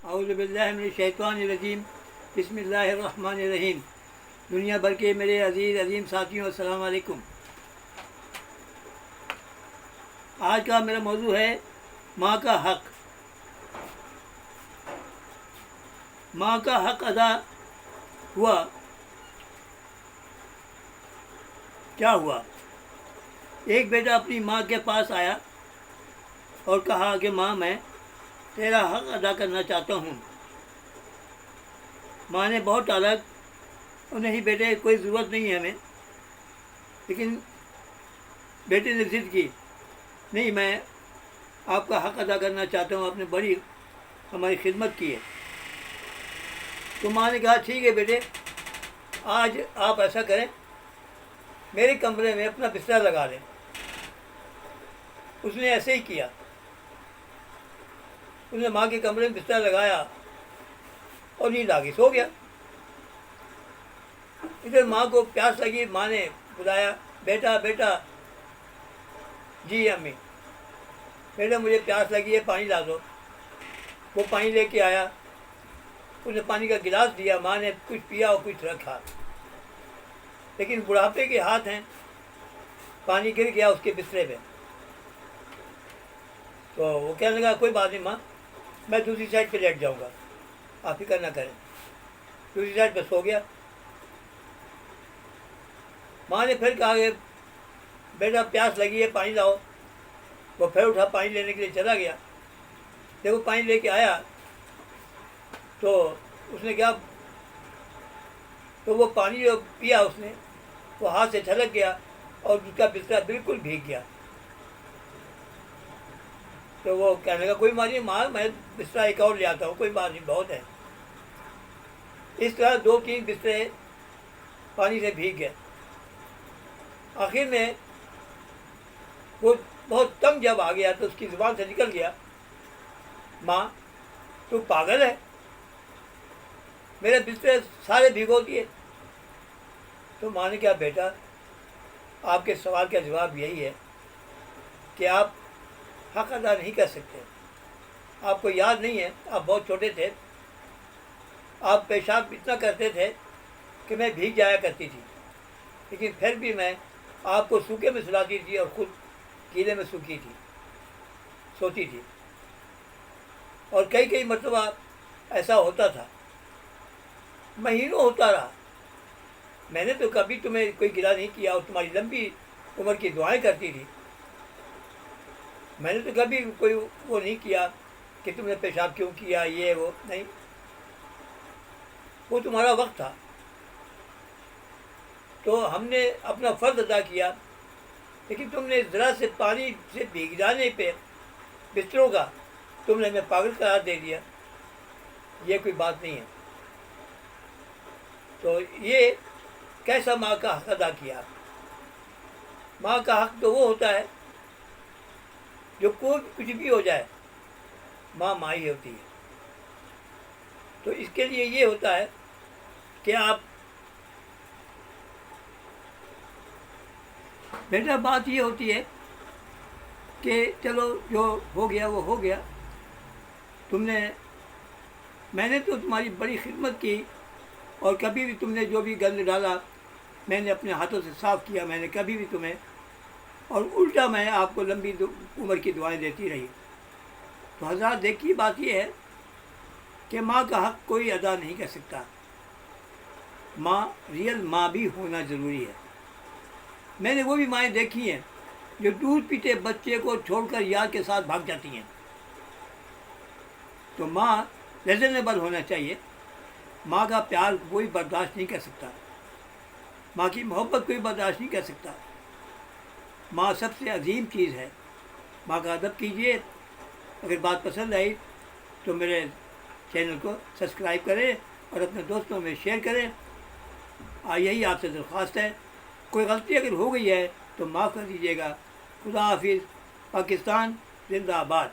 اعوذ باللہ من الشیطان الرجیم بسم اللہ الرحمن الرحیم۔ دنیا بھر کے میرے عزیز عظیم ساتھیوں السلام علیکم۔ آج کا میرا موضوع ہے ماں کا حق۔ ماں کا حق ادا ہوا، کیا ہوا؟ ایک بیٹا اپنی ماں کے پاس آیا اور کہا کہ ماں میں تیرا حق ادا کرنا چاہتا ہوں۔ ماں نے بہت ٹالا، نہیں بیٹے کوئی ضرورت نہیں ہے ہمیں، لیکن بیٹے نے ضد کی، نہیں میں آپ کا حق ادا کرنا چاہتا ہوں، آپ نے بڑی ہماری خدمت کی ہے۔ تو ماں نے کہا ٹھیک ہے بیٹے، آج آپ ایسا کریں، میرے کمرے میں اپنا بستر لگا لیں۔ اس نے ایسے ہی کیا، اس نے ماں کے کمرے میں بستر لگایا اور نیند آ گئی، سو گیا۔ ادھر ماں کو پیاس لگی، ماں نے بلایا، بیٹا بیٹا، جی امی، بیٹا مجھے پیاس لگی ہے، پانی لا دو۔ وہ پانی لے کے آیا، اس نے پانی کا گلاس دیا، ماں نے کچھ پیا اور کچھ رکھا، لیکن بڑھاپے کے ہاتھ ہیں، پانی گر گیا اس کے بسترے پہ۔ تو وہ کہنے لگا کوئی بات نہیں ماں، میں دوسری سائڈ پہ لیٹ جاؤں گا، آپ فکر نہ کریں۔ دوسری سائڈ پہ سو گیا۔ ماں نے پھر کہا کہ بیٹا پیاس لگی ہے، پانی لاؤ۔ وہ پھر اٹھا، پانی لینے کے لیے چلا گیا۔ جب وہ پانی لے کے آیا تو اس نے کیا، تو وہ پانی جو پیا اس نے، وہ ہاتھ سے چھلک گیا اور اس کا بستر بالکل بھیگ گیا۔ تو وہ کہنے لگا کوئی بات نہیں ماں، میں بستر ایک اور لے آتا ہوں، کوئی بات نہیں، بہت ہے۔ اس طرح 2-3 بسترے پانی سے بھیگ گئے۔ آخر میں وہ بہت تنگ جب آ گیا تو اس کی زبان سے نکل گیا، ماں تو پاگل ہے، میرے بسترے سارے بھگو دیے۔ تو ماں نے کہا بیٹا، آپ کے سوال کا جواب یہی ہے کہ آپ حق ادا نہیں کر سکتے۔ آپ کو یاد نہیں ہے، آپ بہت چھوٹے تھے، آپ پیشاب اتنا کرتے تھے کہ میں بھیگ جایا کرتی تھی، لیکن پھر بھی میں آپ کو سوکھے میں سلاتی تھی اور خود گیلے میں سوکھی تھی، سوتی تھی۔ اور کئی مرتبہ ایسا ہوتا تھا، مہینوں ہوتا رہا، میں نے تو کبھی تمہیں کوئی گلا نہیں کیا اور تمہاری لمبی عمر کی دعائیں کرتی تھی۔ میں نے تو کبھی کوئی وہ نہیں کیا کہ تم نے پیشاب کیوں کیا، یہ وہ نہیں، وہ تمہارا وقت تھا۔ تو ہم نے اپنا فرض ادا کیا، لیکن تم نے ذرا سے پانی سے بھیگ جانے پہ بستروں کا تم نے ہمیں پاگل قرار دے دیا، یہ کوئی بات نہیں ہے۔ تو یہ کیسا ماں کا حق ادا کیا؟ ماں کا حق تو وہ ہوتا ہے جو کوئی کچھ بھی ہو جائے، ماں ماں ہی ہوتی ہے۔ تو اس کے لیے یہ ہوتا ہے کہ آپ بیٹا، بات یہ ہوتی ہے کہ چلو جو ہو گیا وہ ہو گیا، میں نے تو تمہاری بڑی خدمت کی، اور کبھی بھی تم نے جو بھی گند ڈالا میں نے اپنے ہاتھوں سے صاف کیا، میں نے کبھی بھی تمہیں، اور الٹا میں آپ کو لمبی عمر کی دعائیں دیتی رہی۔ تو حضرات دیکھیے، بات یہ ہے کہ ماں کا حق کوئی ادا نہیں کر سکتا، ماں ریئل ماں بھی ہونا ضروری ہے۔ میں نے وہ بھی مائیں دیکھی ہیں جو دودھ پیتے بچے کو چھوڑ کر یار کے ساتھ بھاگ جاتی ہیں۔ تو ماں ریزنیبل ہونا چاہیے، ماں کا پیار کوئی برداشت نہیں کر سکتا، ماں کی محبت کوئی برداشت نہیں کر سکتا۔ ماں سب سے عظیم چیز ہے، ماں کا ادب کیجیے۔ اگر بات پسند آئی تو میرے چینل کو سبسکرائب کریں اور اپنے دوستوں میں شیئر کریں۔ یہی آپ سے درخواست ہے، کوئی غلطی اگر ہو گئی ہے تو معاف کر دیجیے گا۔ خدا حافظ، پاکستان زندہ آباد۔